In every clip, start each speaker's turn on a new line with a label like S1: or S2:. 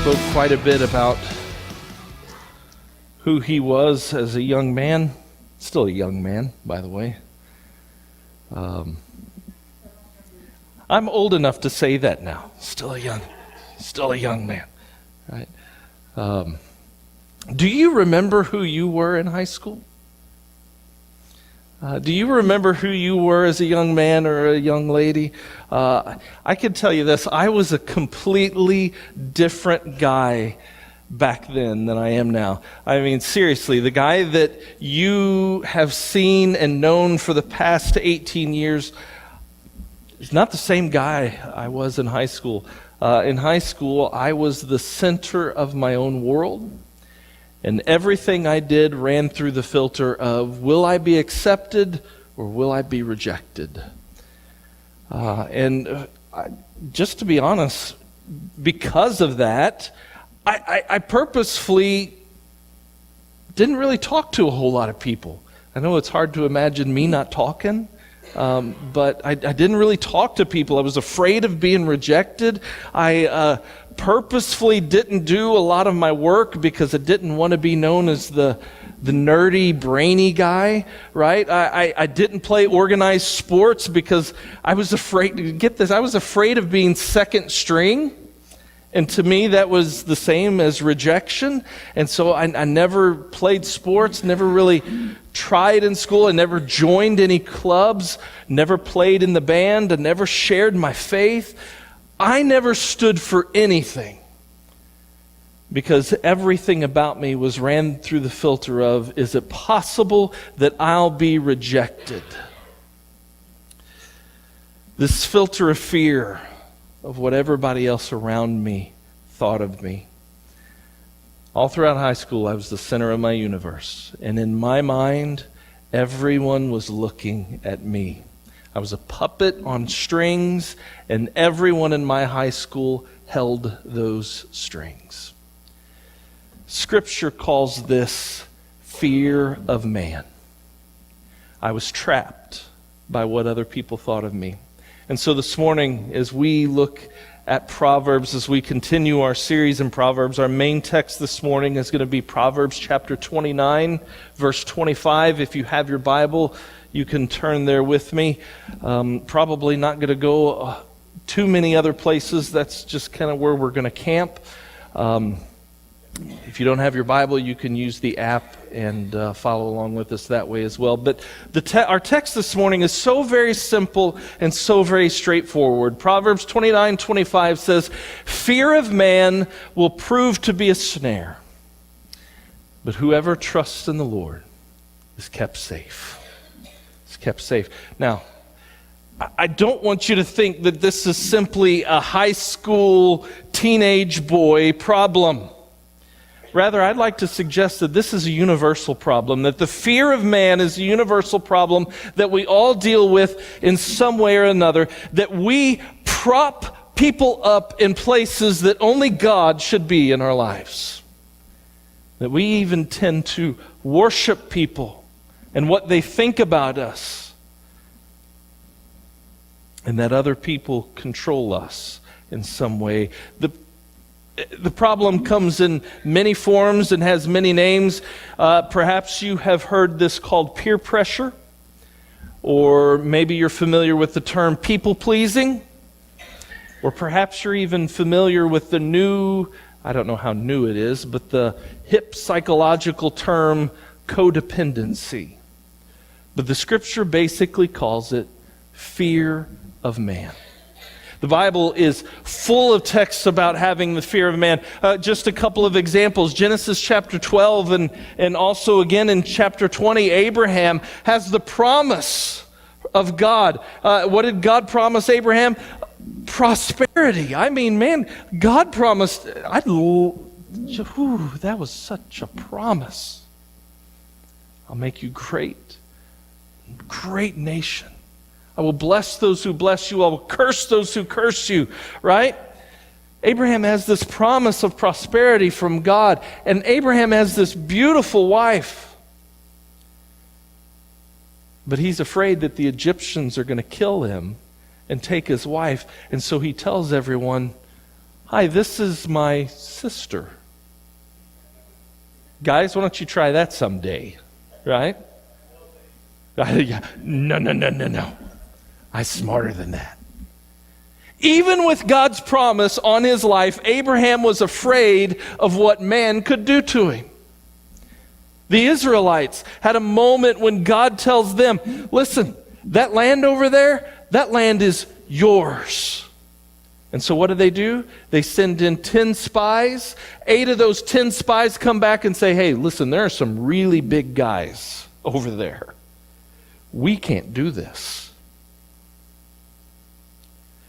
S1: spoke quite a bit about who he was as a young man. Still a young man, by the way. I'm old enough to say that now. Still a young man, right? Do you remember who you were in high school? Do you remember who you were as a young man or a young lady? I can tell you this, I was a completely different guy back then than I am now. I mean, seriously, the guy that you have seen and known for the past 18 years is not the same guy I was in high school. In high school, I was the center of my own world. And everything I did ran through the filter of, will I be accepted or will I be rejected? Just to be honest, because of that, I purposefully didn't really talk to a whole lot of people. I know it's hard to imagine me not talking, but I didn't really talk to people. I was afraid of being rejected. I purposefully didn't do a lot of my work because I didn't want to be known as the nerdy, brainy guy, right? I didn't play organized sports because I was afraid, get this, I was afraid of being second string. And to me, that was the same as rejection. And so I never played sports, never really tried in school. I never joined any clubs, never played in the band, I never shared my faith. I never stood for anything because everything about me was ran through the filter of, is it possible that I'll be rejected? This filter of fear of what everybody else around me thought of me. All throughout high school, I was the center of my universe. And in my mind, everyone was looking at me. I was a puppet on strings, and everyone in my high school held those strings. Scripture calls this fear of man. I was trapped by what other people thought of me. And so this morning, as we look at Proverbs, as we continue our series in Proverbs, our main text this morning is going to be Proverbs chapter 29, verse 25. If you have your Bible, you can turn there with me. Probably not going to go too many other places. That's just kind of where we're going to camp. If you don't have your Bible, you can use the app and follow along with us that way as well. But our text this morning is so very simple and so very straightforward. Proverbs 29:25 says, "Fear of man will prove to be a snare, but whoever trusts in the Lord is kept safe." Is kept safe. Now, I don't want you to think that this is simply a high school teenage boy problem. Rather, I'd like to suggest that this is a universal problem, that the fear of man is a universal problem that we all deal with in some way or another, that we prop people up in places that only God should be in our lives. That we even tend to worship people and what they think about us, and that other people control us in some way. The problem comes in many forms and has many names. Perhaps you have heard this called peer pressure, or maybe you're familiar with the term people-pleasing, or perhaps you're even familiar with the new, I don't know how new it is, but the hip psychological term codependency. But the Scripture basically calls it fear of man. The Bible is full of texts about having the fear of man. Just a couple of examples. Genesis chapter 12 and also again in chapter 20, Abraham has the promise of God. What did God promise Abraham? Prosperity. I mean, man, God promised, that was such a promise. I'll make you great nation. I will bless those who bless you. I will curse those who curse you, right? Abraham has this promise of prosperity from God, and Abraham has this beautiful wife. But he's afraid that the Egyptians are going to kill him and take his wife, and so he tells everyone, Hi, this is my sister. Guys, why don't you try that someday, right? No. I'm smarter than that. Even with God's promise on his life, Abraham was afraid of what man could do to him. The Israelites had a moment when God tells them, listen, that land over there, that land is yours. And so what do? They send in 10 spies. 8 of those 10 spies come back and say, hey, listen, there are some really big guys over there. We can't do this.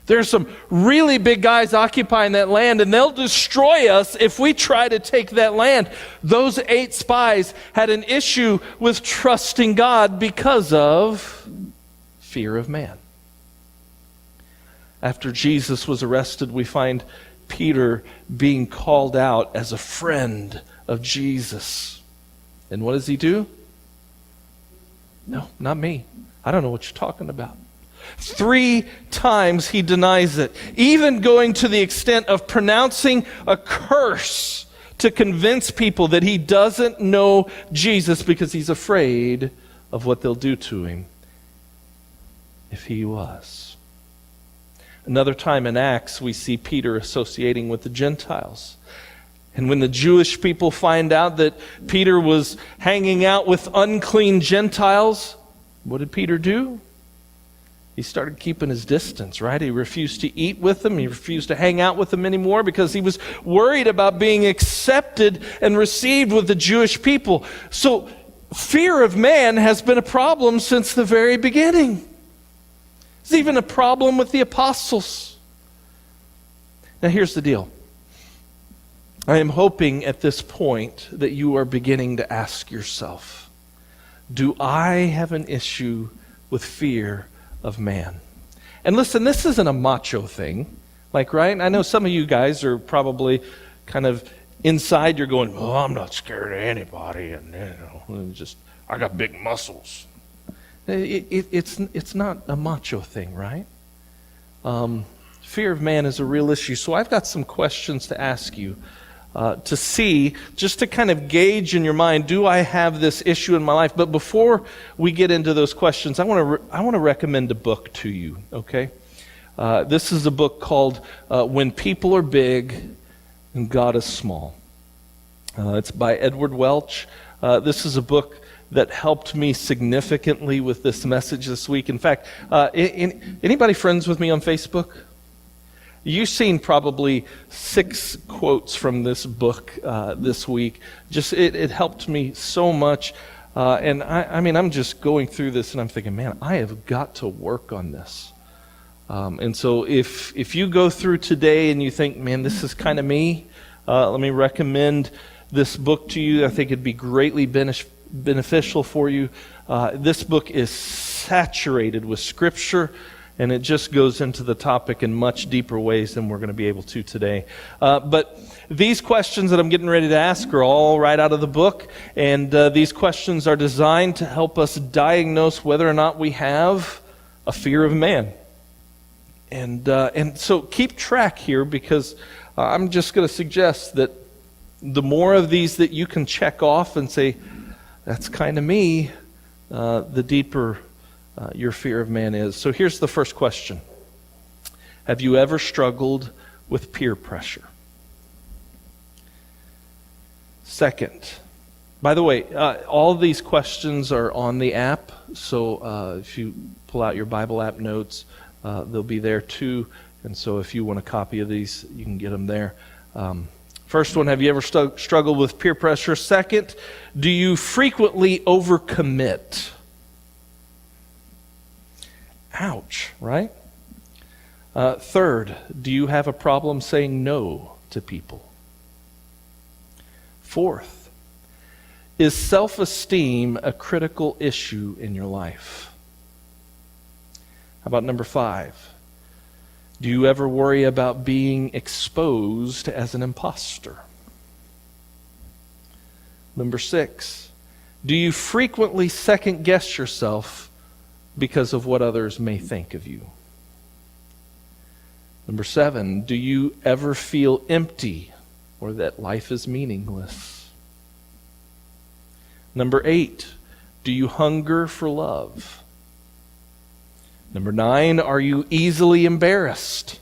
S1: There's some really big guys occupying that land, and they'll destroy us if we try to take that land. Those 8 spies had an issue with trusting God because of fear of man. After Jesus was arrested, we find Peter being called out as a friend of Jesus. And what does he do? No, not me. I don't know what you're talking about. 3 times he denies it, even going to the extent of pronouncing a curse to convince people that he doesn't know Jesus because he's afraid of what they'll do to him if he was. Another time in Acts, we see Peter associating with the Gentiles. And when the Jewish people find out that Peter was hanging out with unclean Gentiles, what did Peter do? He started keeping his distance, right? He refused to eat with them. He refused to hang out with them anymore because he was worried about being accepted and received with the Jewish people. So fear of man has been a problem since the very beginning. It's even a problem with the apostles. Now here's the deal. I am hoping at this point that you are beginning to ask yourself, do I have an issue with fear of man? And listen, this isn't a macho thing. Right? I know some of you guys are probably kind of inside, you're going, oh, I'm not scared of anybody. And I got big muscles. It's not a macho thing, right? Fear of man is a real issue. So I've got some questions to ask you to see, just to kind of gauge in your mind, do I have this issue in my life? But before we get into those questions, I want to recommend a book to you, okay? This is a book called When People Are Big and God is Small. It's by Edward Welch. This is a book that helped me significantly with this message this week. In fact, anybody friends with me on Facebook? You've seen probably 6 quotes from this book this week. It helped me so much. And I'm just going through this and I'm thinking, man, I have got to work on this. And so if you go through today and you think, man, this is kind of me, let me recommend this book to you. I think it'd be greatly beneficial for you. This book is saturated with Scripture, and it just goes into the topic in much deeper ways than we're going to be able to today. But these questions that I'm getting ready to ask are all right out of the book. And these questions are designed to help us diagnose whether or not we have a fear of man. And so keep track here, because I'm just going to suggest that the more of these that you can check off and say, that's kind of me, the deeper your fear of man is. So here's the first question. Have you ever struggled with peer pressure? Second, by the way, all these questions are on the app. So if you pull out your Bible app notes, they'll be there too. And so if you want a copy of these, you can get them there. First one, have you ever struggled with peer pressure? Second, do you frequently overcommit? Ouch, right? Third, do you have a problem saying no to people? Fourth, is self-esteem a critical issue in your life? How about number 5? Do you ever worry about being exposed as an imposter? Number 6, do you frequently second guess yourself because of what others may think of you? Number 7, do you ever feel empty or that life is meaningless? Number 8, do you hunger for love? Number 9, are you easily embarrassed?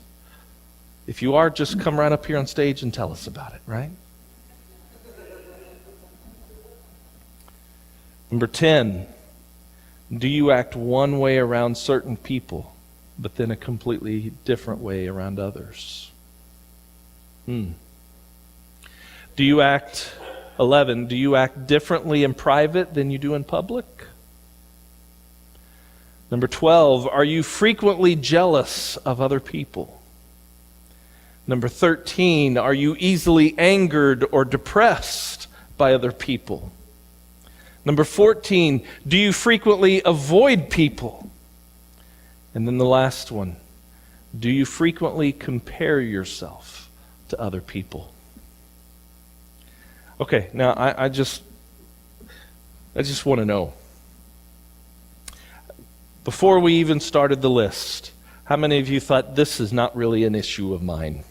S1: If you are, just come right up here on stage and tell us about it, right? Number 10, do you act one way around certain people, but then a completely different way around others? Do you act, 11, do you act differently in private than you do in public? Number 12, are you frequently jealous of other people? Number 13, are you easily angered or depressed by other people? Number 14, do you frequently avoid people? And then the last one, do you frequently compare yourself to other people? Okay, now I just want to know. Before we even started the list, how many of you thought this is not really an issue of mine?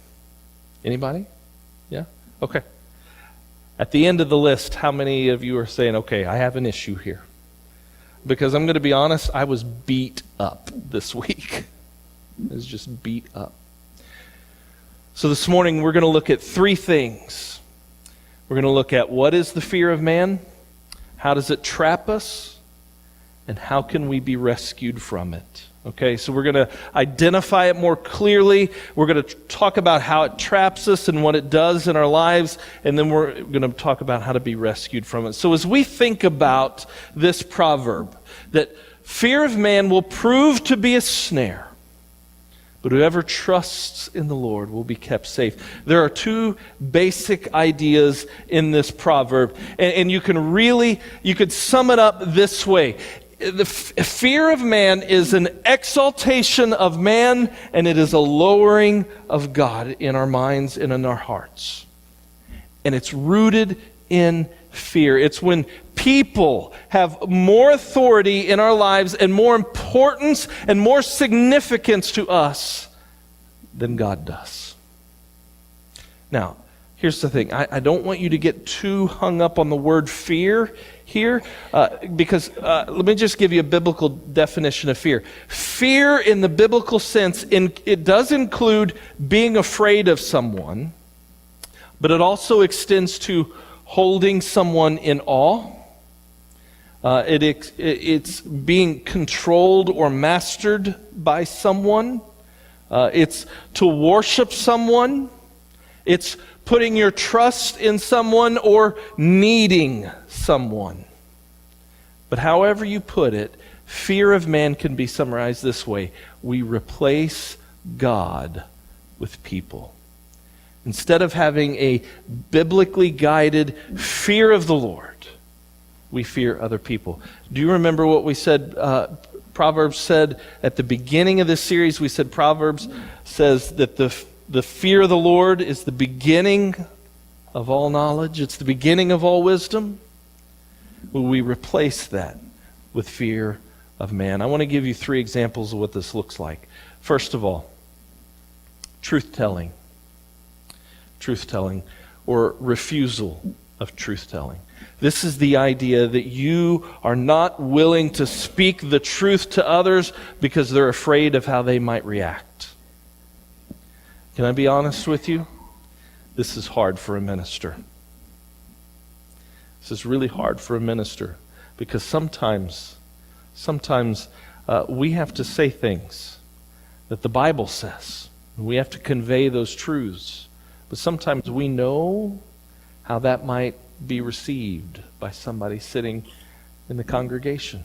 S1: Anybody? Yeah? Okay. At the end of the list, how many of you are saying, okay, I have an issue here? Because I'm going to be honest, I was beat up this week. I was just beat up. So this morning, we're going to look at 3 things. We're going to look at what is the fear of man, how does it trap us, and how can we be rescued from it? Okay, so we're going to identify it more clearly. We're going to talk about how it traps us and what it does in our lives, and then we're going to talk about how to be rescued from it. So as we think about this proverb, that fear of man will prove to be a snare, but whoever trusts in the Lord will be kept safe. There are 2 basic ideas in this proverb, and you could sum it up this way. The fear of man is an exaltation of man, and it is a lowering of God in our minds and in our hearts. And it's rooted in fear. It's when people have more authority in our lives and more importance and more significance to us than God does. Now, here's the thing. I don't want you to get too hung up on the word fear here, because let me just give you a biblical definition of fear. Fear in the biblical sense, it does include being afraid of someone, but it also extends to holding someone in awe. It's being controlled or mastered by someone. It's to worship someone. It's putting your trust in someone or needing someone. But however you put it, fear of man can be summarized this way. We replace God with people. Instead of having a biblically guided fear of the Lord, we fear other people. Do you remember what we said? Proverbs said at the beginning of this series, we said Proverbs says that the fear of the Lord is the beginning of all knowledge. It's the beginning of all wisdom. Will we replace that with fear of man? I want to give you 3 examples of what this looks like. First of all, truth-telling. Truth-telling, or refusal of truth-telling. This is the idea that you are not willing to speak the truth to others because they're afraid of how they might react. Can I be honest with you? This is hard for a minister. This is really hard for a minister because sometimes we have to say things that the Bible says. We have to convey those truths. But sometimes we know how that might be received by somebody sitting in the congregation.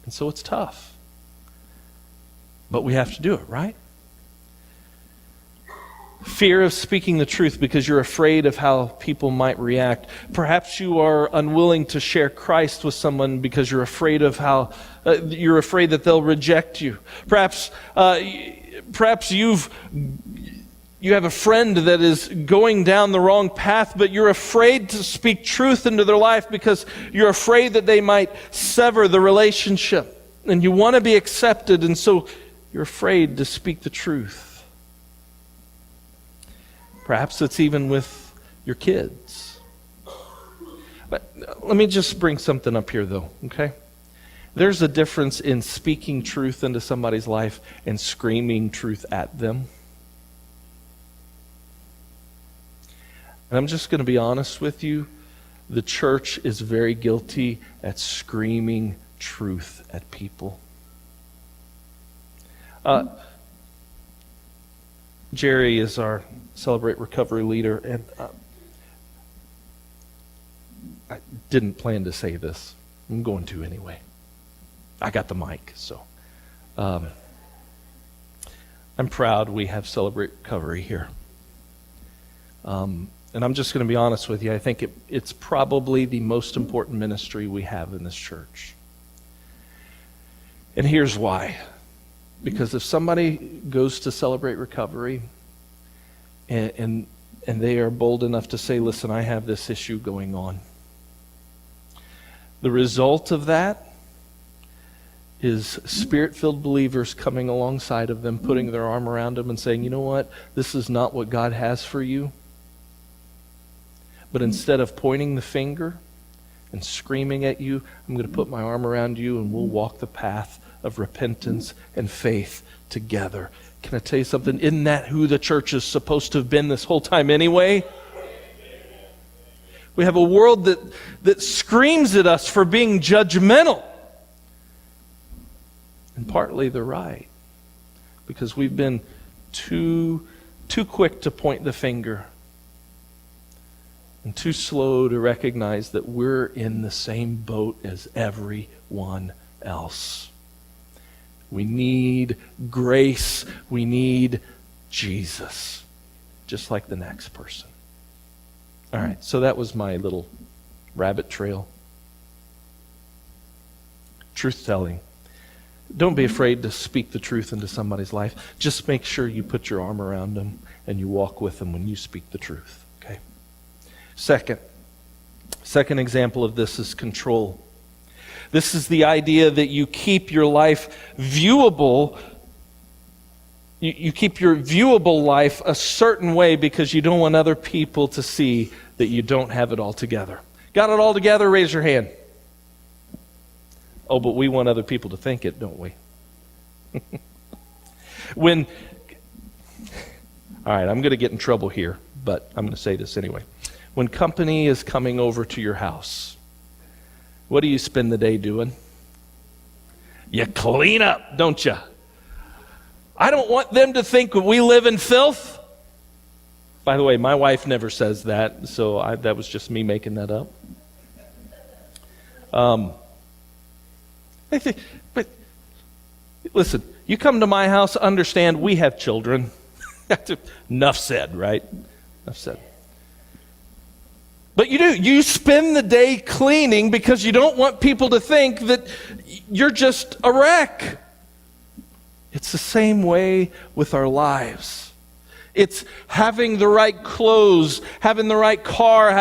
S1: And so it's tough. But we have to do it, right? Fear of speaking the truth because you're afraid of how people might react. Perhaps you are unwilling to share Christ with someone because you're afraid of you're afraid that they'll reject you. Perhaps you have a friend that is going down the wrong path, but you're afraid to speak truth into their life because you're afraid that they might sever the relationship. And you want to be accepted, and so you're afraid to speak the truth. Perhaps it's even with your kids. But let me just bring something up here, though, okay? There's a difference in speaking truth into somebody's life and screaming truth at them. And I'm just going to be honest with you. The church is very guilty at screaming truth at people. Jerry is our Celebrate Recovery leader, and I didn't plan to say this. I'm going to anyway. I got the mic, so I'm proud we have Celebrate Recovery here. And I'm just going to be honest with you. I think it's probably the most important ministry we have in this church. And here's why. Because if somebody goes to Celebrate Recovery and they are bold enough to say, listen, I have this issue going on, the result of that is Spirit-filled believers coming alongside of them, putting their arm around them and saying, you know what, this is not what God has for you. But instead of pointing the finger and screaming at you, I'm going to put my arm around you and we'll walk the path of repentance and faith together. Can I tell you something? Isn't that who the church is supposed to have been this whole time anyway? We have a world that screams at us for being judgmental. And partly they're right. Because we've been too quick to point the finger and too slow to recognize that we're in the same boat as everyone else. We need grace. We need Jesus, just like the next person. All right, so that was my little rabbit trail. Truth-telling. Don't be afraid to speak the truth into somebody's life. Just make sure you put your arm around them and you walk with them when you speak the truth. Okay? Second example of this is control. This is the idea that you keep your life viewable. You keep your viewable life a certain way because you don't want other people to see that you don't have it all together. Got it all together? Raise your hand. Oh, but we want other people to think it, don't we? All right, I'm going to get in trouble here, but I'm going to say this anyway. When company is coming over to your house, what do you spend the day doing? You clean up, don't you? I don't want them to think that we live in filth. By the way, my wife never says that, so that was just me making that up. But listen, you come to my house, understand we have children. Enough said, right? Enough said. But you do. You spend the day cleaning because you don't want people to think that you're just a wreck. It's the same way with our lives. It's having the right clothes, having the right car,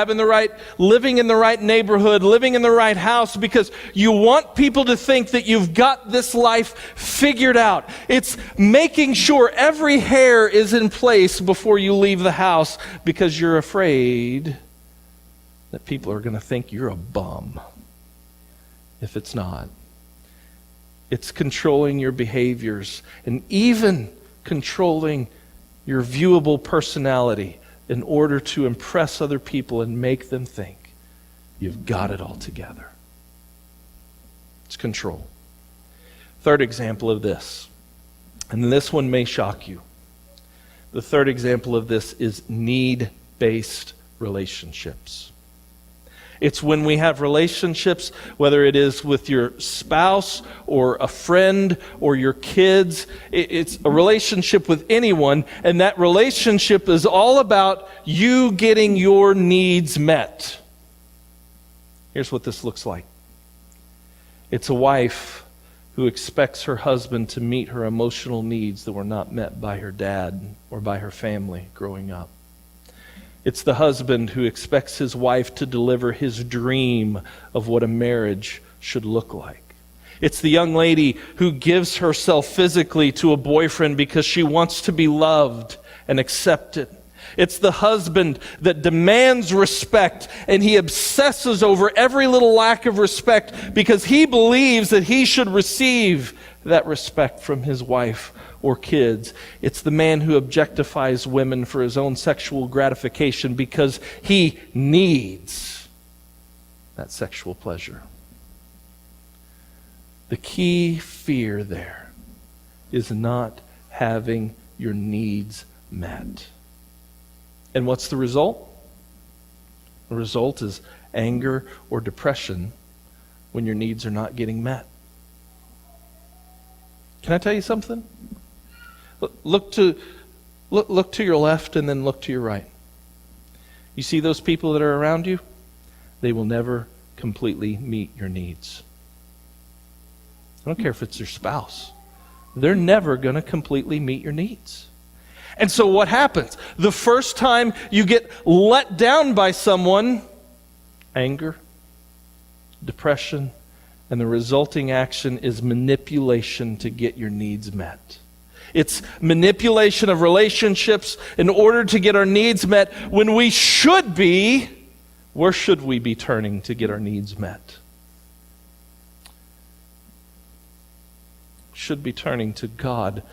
S1: living in the right neighborhood, living in the right house, because you want people to think that you've got this life figured out. It's making sure every hair is in place before you leave the house because you're afraid that people are going to think you're a bum if it's not. It's controlling your behaviors and even controlling your viewable personality in order to impress other people and make them think you've got it all together. It's control. Third example of this, and this one may shock you. The third example of this is need-based relationships. It's when we have relationships, whether it is with your spouse or a friend or your kids. It's a relationship with anyone, and that relationship is all about you getting your needs met. Here's what this looks like. It's a wife who expects her husband to meet her emotional needs that were not met by her dad or by her family growing up. It's the husband who expects his wife to deliver his dream of what a marriage should look like. It's the young lady who gives herself physically to a boyfriend because she wants to be loved and accepted. It's the husband that demands respect, and he obsesses over every little lack of respect because he believes that he should receive that respect from his wife or kids. It's the man who objectifies women for his own sexual gratification because he needs that sexual pleasure. The key fear there is not having your needs met. And what's the result? The result is anger or depression when your needs are not getting met. Can I tell you something? Look to your left and then look to your right. You see those people that are around you? They will never completely meet your needs. I don't care if it's your spouse. They're never going to completely meet your needs. And so what happens? The first time you get let down by someone, anger, depression, and the resulting action is manipulation to get your needs met. It's manipulation of relationships in order to get our needs met when we should be, where should we be turning to get our needs met? Should be turning to God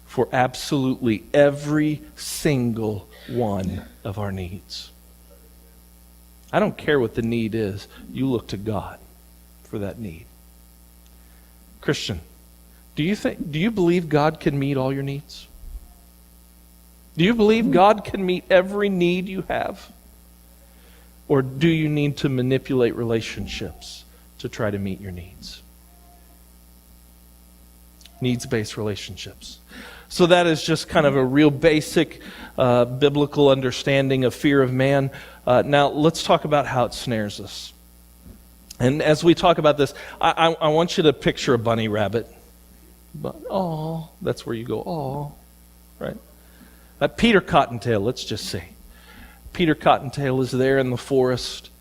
S1: for absolutely every single one of our needs. I don't care what the need is. You look to God for that need. Christian, do you believe God can meet all your needs? Do you believe God can meet every need you have? Or do you need to manipulate relationships to try to meet your needs? Needs-based relationships. So that is just kind of a real basic biblical understanding of fear of man. Now let's talk about how it snares us. And as we talk about this, I want you to picture a bunny rabbit. But that's where you go, right? Peter Cottontail, let's just say. Peter Cottontail is there in the forest,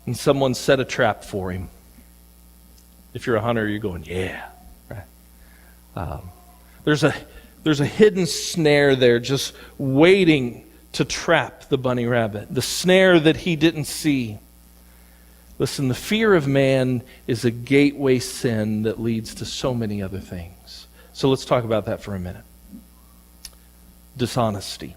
S1: and someone set a trap for him. If you're a hunter, you're going, yeah. Right? There's a hidden snare there just waiting to trap the bunny rabbit. The snare that he didn't see. Listen, the fear of man is a gateway sin that leads to so many other things. So let's talk about that for a minute. Dishonesty.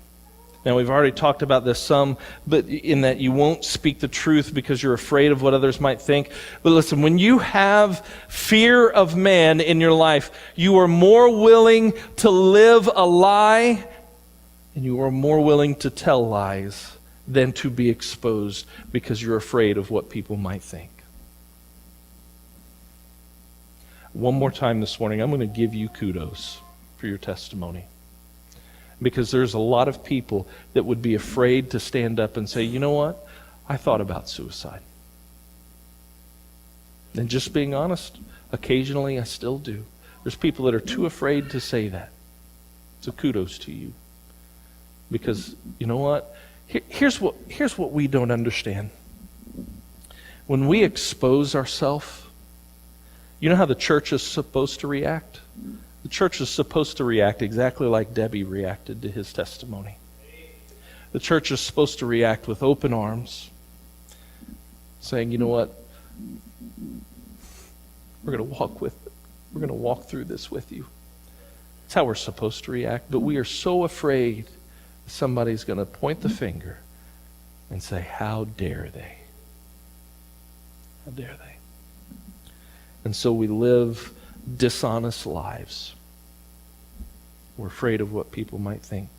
S1: Now, we've already talked about this some, but in that you won't speak the truth because you're afraid of what others might think. But listen, when you have fear of man in your life, you are more willing to live a lie, and you are more willing to tell lies than to be exposed because you're afraid of what people might think. One more time this morning, I'm going to give you kudos for your testimony. Because there's a lot of people that would be afraid to stand up and say, you know what? I thought about suicide. And just being honest, occasionally I still do. There's people that are too afraid to say that. So kudos to you. Because, you know what? Here's what we don't understand. When we expose ourselves, you know how the church is supposed to react? The church is supposed to react exactly like Debbie reacted to his testimony. The church is supposed to react with open arms, saying, you know what? We're going to walk through this with you. That's how we're supposed to react. But we are so afraid somebody's going to point the finger and say, how dare they? How dare they? And so we live dishonest lives. We're afraid of what people might think.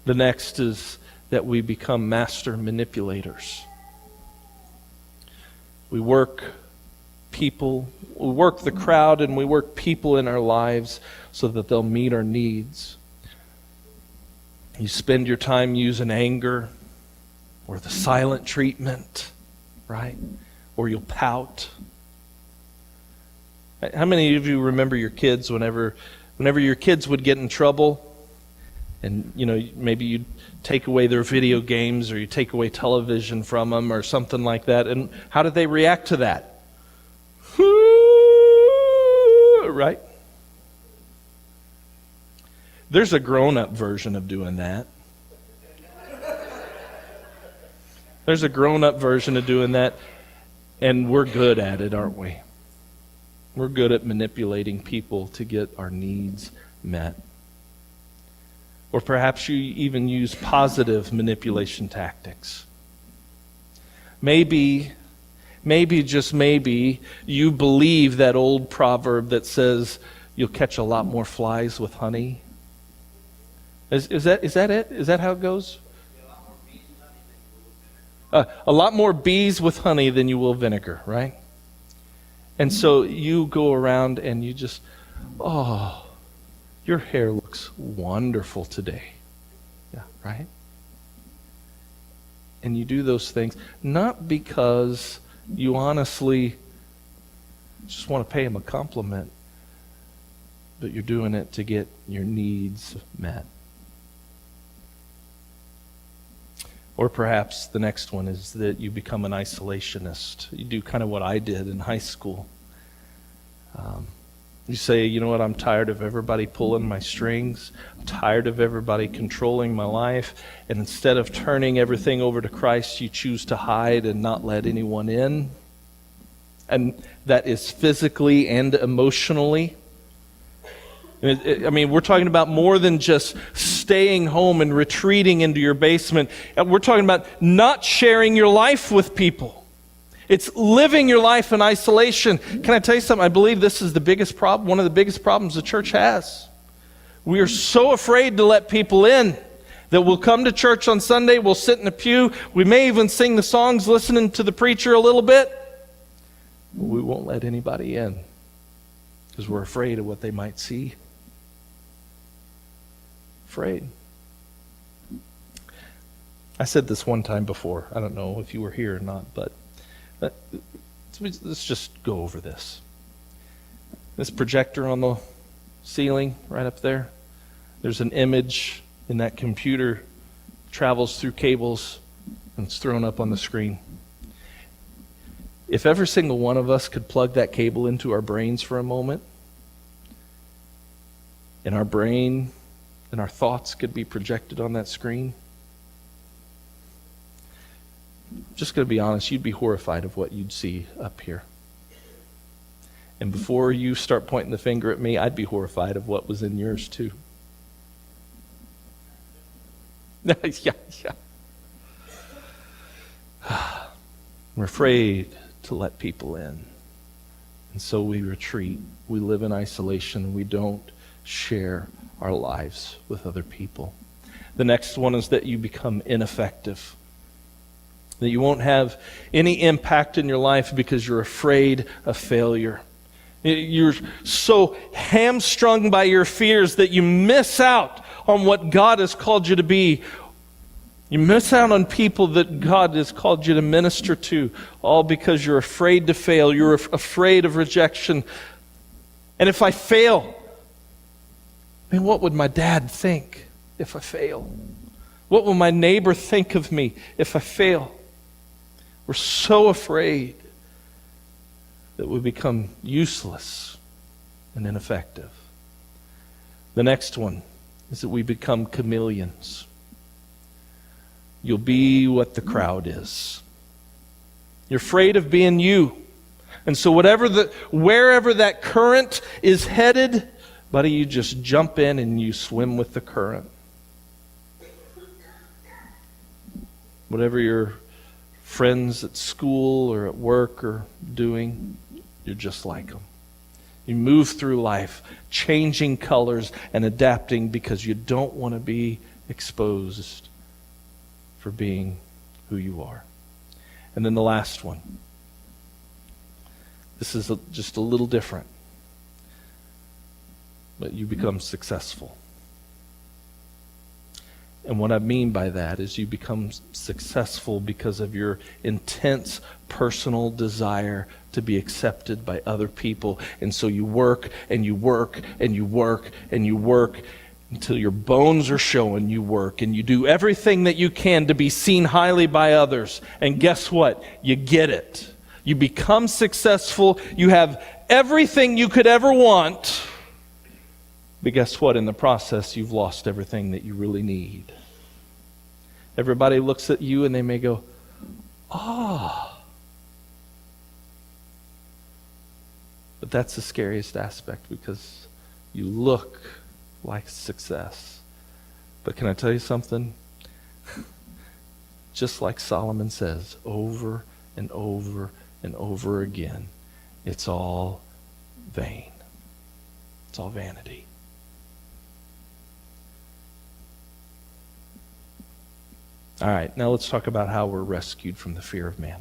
S1: The next is that we become master manipulators. We work the crowd, and we work people in our lives so that they'll meet our needs. You spend your time using anger or the silent treatment, right? Or you'll pout. How many of you remember your kids whenever your kids would get in trouble and, maybe you'd take away their video games or you take away television from them or something like that, and how did they react to that? Right? There's a grown-up version of doing that. There's a grown-up version of doing that, and we're good at it, aren't we? We're good at manipulating people to get our needs met. Or perhaps you even use positive manipulation tactics. Maybe, just maybe, you believe that old proverb that says you'll catch a lot more flies with honey. Is that it? Is that how it goes? A lot more bees with honey than you will vinegar, right? And so you go around and you just, oh, your hair looks wonderful today. Yeah, right? And you do those things not because you honestly just want to pay him a compliment, but you're doing it to get your needs met. Or perhaps the next one is that you become an isolationist. You do kind of what I did in high school. You say, you know what, I'm tired of everybody pulling my strings. I'm tired of everybody controlling my life. And instead of turning everything over to Christ, you choose to hide and not let anyone in. And that is physically and emotionally. I mean, we're talking about more than just staying home and retreating into your basement. We're talking about not sharing your life with people. It's living your life in isolation. Can I tell you something? I believe this is the biggest problem, one of the biggest problems the church has. We are so afraid to let people in that we'll come to church on Sunday, we'll sit in the pew, we may even sing the songs listening to the preacher a little bit, but we won't let anybody in because we're afraid of what they might see. Afraid. I said this one time before. I don't know if you were here or not, but let's just go over this. This projector on the ceiling right up there, there's an image in that computer, travels through cables, and it's thrown up on the screen. If every single one of us could plug that cable into our brains for a moment, and our brain and our thoughts could be projected on that screen, just going to be honest, you'd be horrified of what you'd see up here. And before you start pointing the finger at me, I'd be horrified of what was in yours too. yeah. We're afraid to let people in. And so we retreat. We live in isolation. We don't share our lives with other people. The next one is that you become ineffective. That you won't have any impact in your life because you're afraid of failure. You're so hamstrung by your fears that you miss out on what God has called you to be. You miss out on people that God has called you to minister to, all because you're afraid to fail. You're afraid of rejection. And if I fail, what would my dad think if I fail? What will my neighbor think of me if I fail? We're so afraid that we become useless and ineffective. The next one is that we become chameleons. You'll be what the crowd is. You're afraid of being you. And so wherever that current is headed, buddy, you just jump in and you swim with the current. Whatever your friends at school or at work are doing, you're just like them. You move through life changing colors and adapting because you don't want to be exposed for being who you are. And then the last one. This is just a little different. But you become successful. And what I mean by that is you become successful because of your intense personal desire to be accepted by other people. And so you work and you work and you work and you work until your bones are showing. You work and you do everything that you can to be seen highly by others. And guess what? You get it. You become successful. You have everything you could ever want. But guess what? In the process, you've lost everything that you really need. Everybody looks at you and they may go, Ah. But that's the scariest aspect, because you look like success. But can I tell you something? Just like Solomon says over and over and over again, it's all vain. It's all vanity. All right, now let's talk about how we're rescued from the fear of man.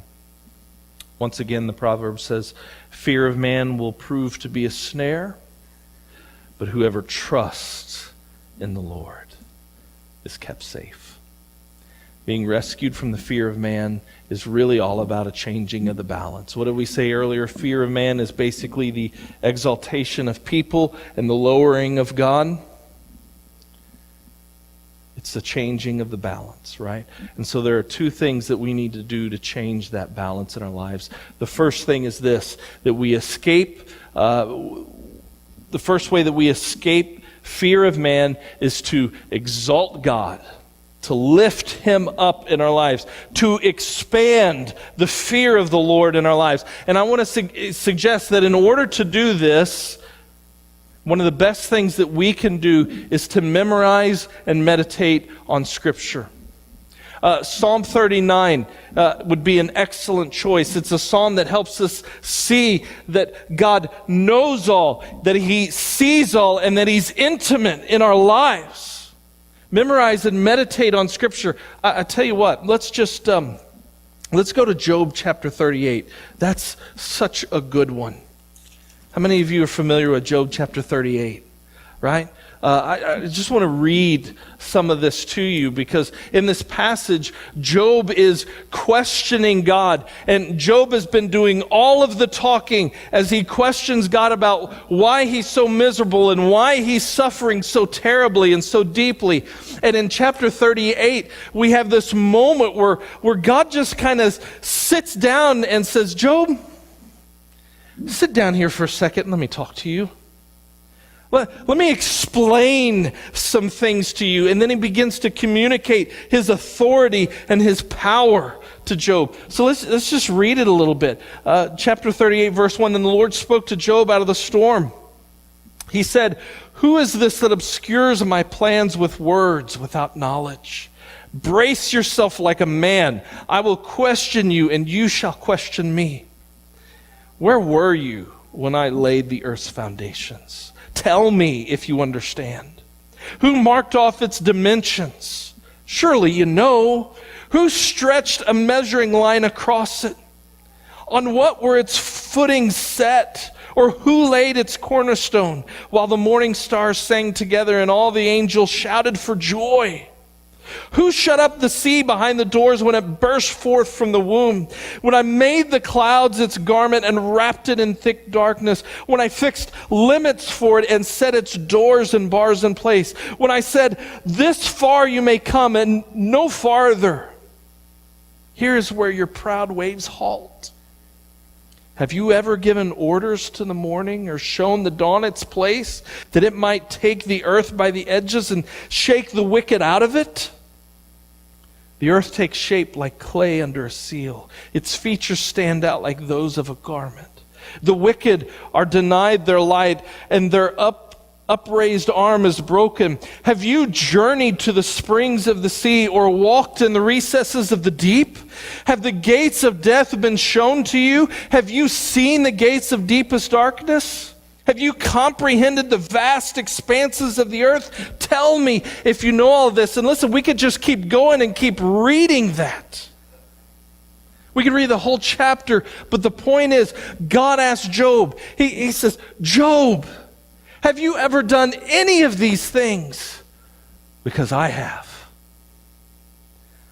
S1: Once again, the Proverbs says, fear of man will prove to be a snare, but whoever trusts in the Lord is kept safe. Being rescued from the fear of man is really all about a changing of the balance. What did we say earlier? Fear of man is basically the exaltation of people and the lowering of God. It's the changing of the balance, right? And so there are two things that we need to do to change that balance in our lives. The first thing is this, that we escape, the first way that we escape fear of man is to exalt God, to lift Him up in our lives, to expand the fear of the Lord in our lives. And I want to suggest that in order to do this, one of the best things that we can do is to memorize and meditate on Scripture. Psalm 39 would be an excellent choice. It's a psalm that helps us see that God knows all, that He sees all, and that He's intimate in our lives. Memorize and meditate on Scripture. I tell you what, let's go to Job chapter 38. That's such a good one. How many of you are familiar with Job chapter 38, right? I just want to read some of this to you, because in this passage, Job is questioning God. And Job has been doing all of the talking as he questions God about why he's so miserable and why he's suffering so terribly and so deeply. And in chapter 38, we have this moment where God just kind of sits down and says, Job, sit down here for a second. Let me talk to you. Let me explain some things to you. And then he begins to communicate his authority and his power to Job. So let's just read it a little bit. Chapter 38, verse 1, Then the Lord spoke to Job out of the storm. He said, Who is this that obscures my plans with words without knowledge? Brace yourself like a man. I will question you, and you shall question me. Where were you when I laid the earth's foundations? Tell me if you understand. Who marked off its dimensions? Surely you know. Who stretched a measuring line across it? On what were its footings set? Or who laid its cornerstone? While the morning stars sang together and all the angels shouted for joy. Who shut up the sea behind the doors when it burst forth from the womb? When I made the clouds its garment and wrapped it in thick darkness? When I fixed limits for it and set its doors and bars in place? When I said, this far you may come and no farther? Here is where your proud waves halt. Have you ever given orders to the morning or shown the dawn its place, that it might take the earth by the edges and shake the wicked out of it? The earth takes shape like clay under a seal. Its features stand out like those of a garment. The wicked are denied their light, and their upraised arm is broken. Have you journeyed to the springs of the sea, or walked in the recesses of the deep? Have the gates of death been shown to you? Have you seen the gates of deepest darkness? Have you comprehended the vast expanses of the earth? Tell me if you know all this. And listen, we could just keep going and keep reading that. We could read the whole chapter, but the point is, God asked Job, he says, Job, have you ever done any of these things? Because I have.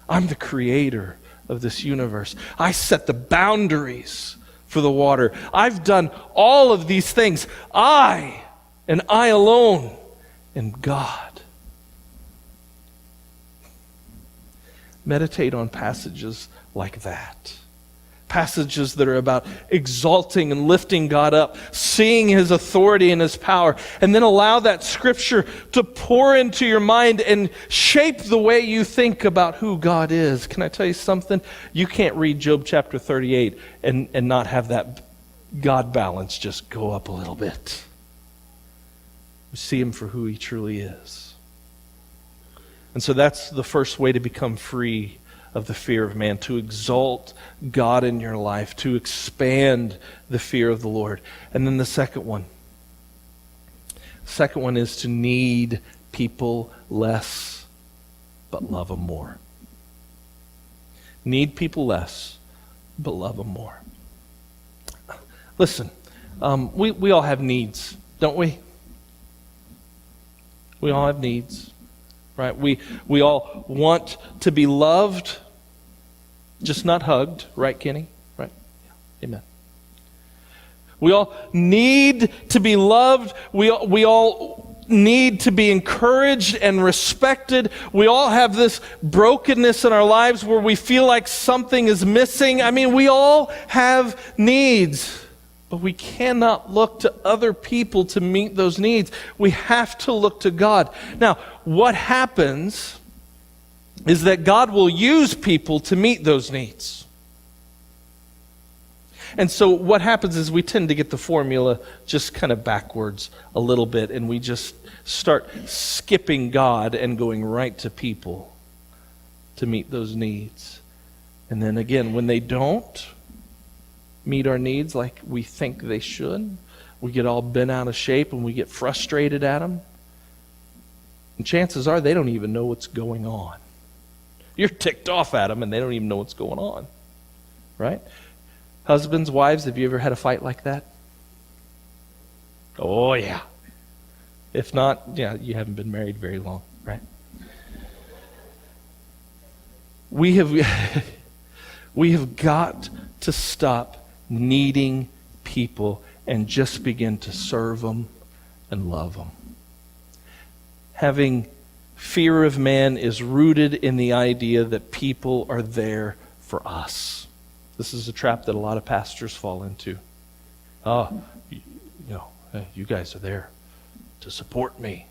S1: I'm the creator of this universe. I set the boundaries for the water. I've done all of these things. I, and I alone, am God. Meditate on passages like that. passages that are about exalting and lifting God up, seeing His authority and His power, and then allow that Scripture to pour into your mind and shape the way you think about who God is. Can I tell you something? You can't read Job chapter 38 and not have that God balance just go up a little bit. We see Him for who He truly is. And so that's the first way to become free of the fear of man, to exalt God in your life, to expand the fear of the Lord. And then the second one is to need people less, but love them more. Need people less, but love them more. Listen, we all have needs, don't we? We all have needs, right? We all want to be loved, just not hugged, right, Kenny? Right? Yeah. Amen. We all need to be loved. We all need to be encouraged and respected. We all have this brokenness in our lives where we feel like something is missing. I mean, we all have needs, but we cannot look to other people to meet those needs. We have to look to God. Now, what happens is that God will use people to meet those needs. And so what happens is we tend to get the formula just kind of backwards a little bit, and we just start skipping God and going right to people to meet those needs. And then again, when they don't meet our needs like we think they should, we get all bent out of shape and we get frustrated at them. And chances are they don't even know what's going on. You're ticked off at them and they don't even know what's going on. Right? Husbands, wives, have you ever had a fight like that? Oh, yeah. If not, yeah, you haven't been married very long, right? We have got to stop needing people and just begin to serve them and love them. Having fear of man is rooted in the idea that people are there for us. This is a trap that a lot of pastors fall into. Oh, you guys are there to support me.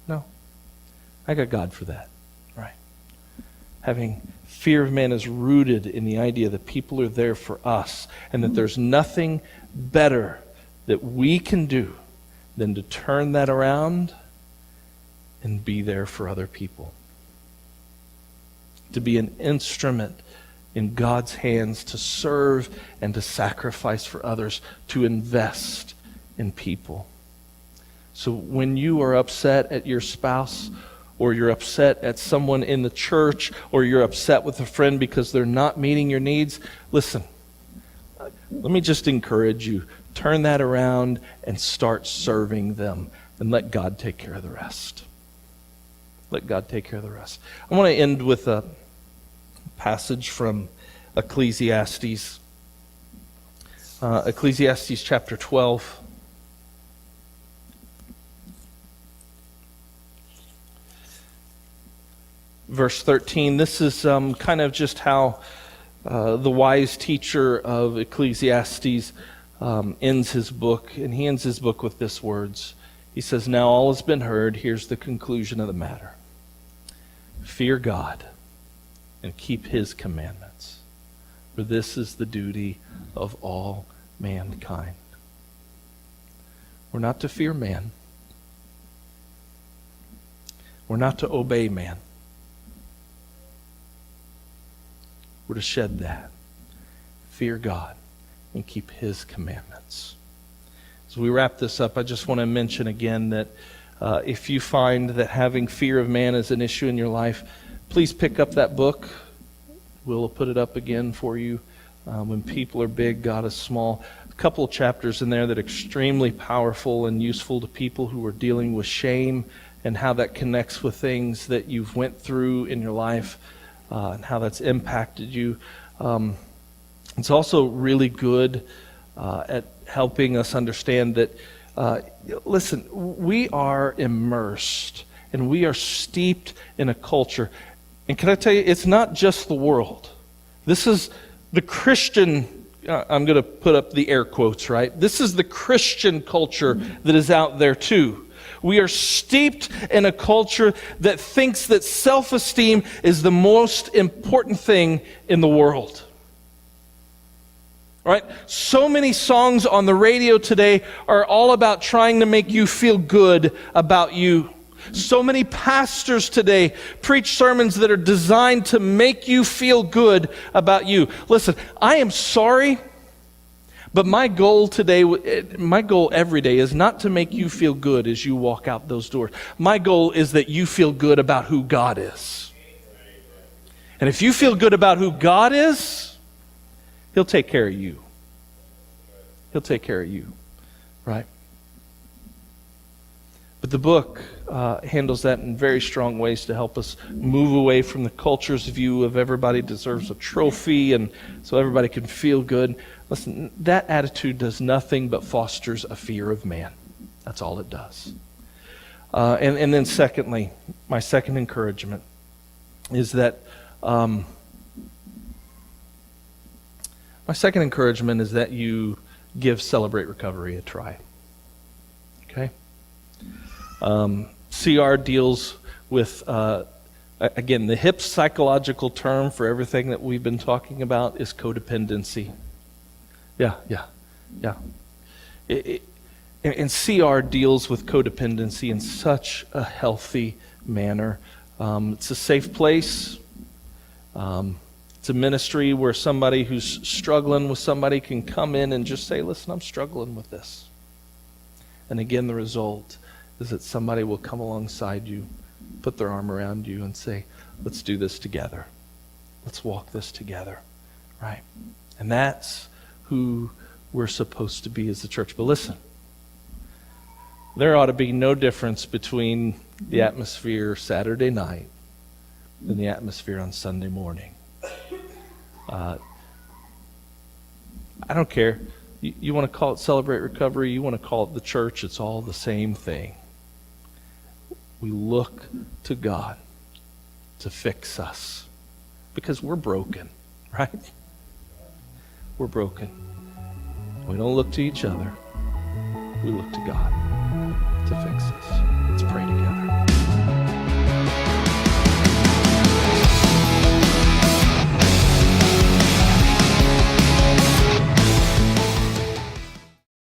S1: No, I got God for that, right? Having fear of man is rooted in the idea that people are there for us and that there's nothing better that we can do than to turn that around and be there for other people. To be an instrument in God's hands to serve and to sacrifice for others, to invest in people. So when you are upset at your spouse, or you're upset at someone in the church, or you're upset with a friend because they're not meeting your needs, listen, let me just encourage you, turn that around and start serving them, and let God take care of the rest. Let God take care of the rest. I want to end with a passage from Ecclesiastes. Ecclesiastes chapter 12. Verse 13. This is kind of just how the wise teacher of Ecclesiastes ends his book. And he ends his book with this words. He says, "Now all has been heard. Here's the conclusion of the matter. Fear God and keep His commandments, for this is the duty of all mankind." We're not to fear man. We're not to obey man. We're to shed that. Fear God and keep His commandments. As we wrap this up, I just want to mention again that if you find that having fear of man is an issue in your life, please pick up that book. We'll put it up again for you. When people are big, God is small. A couple of chapters in there that are extremely powerful and useful to people who are dealing with shame and how that connects with things that you've went through in your life and how that's impacted you. It's also really good at helping us understand that, listen, we are immersed and we are steeped in a culture. And can I tell you, it's not just the world. This is The Christian, I'm going to put up the air quotes, right? This is the Christian culture that is out there too. We are steeped in a culture that thinks that self-esteem is the most important thing in the world. Right? So many songs on the radio today are all about trying to make you feel good about you. So many pastors today preach sermons that are designed to make you feel good about you. Listen, I am sorry, but my goal every day is not to make you feel good as you walk out those doors. My goal is that you feel good about who God is. And if you feel good about who God is, He'll take care of you. He'll take care of you, right? But the book handles that in very strong ways to help us move away from the culture's view of everybody deserves a trophy and so everybody can feel good. Listen, that attitude does nothing but fosters a fear of man. That's all it does. And then secondly, my second encouragement is that you give Celebrate Recovery a try. Okay? CR deals with, again, the hip psychological term for everything that we've been talking about is codependency. Yeah. And CR deals with codependency in such a healthy manner. It's a safe place. It's a ministry where somebody who's struggling with somebody can come in and just say, listen, I'm struggling with this. And again, the result is that somebody will come alongside you, put their arm around you and say, let's do this together. Let's walk this together, right? And that's who we're supposed to be as the church. But listen, there ought to be no difference between the atmosphere Saturday night and the atmosphere on Sunday morning. I don't care. You want to call it Celebrate Recovery, you want to call it the church, it's all the same thing. We look to God to fix us because we're broken, right? We're broken. We don't look to each other. We look to God to fix us. Let's pray together.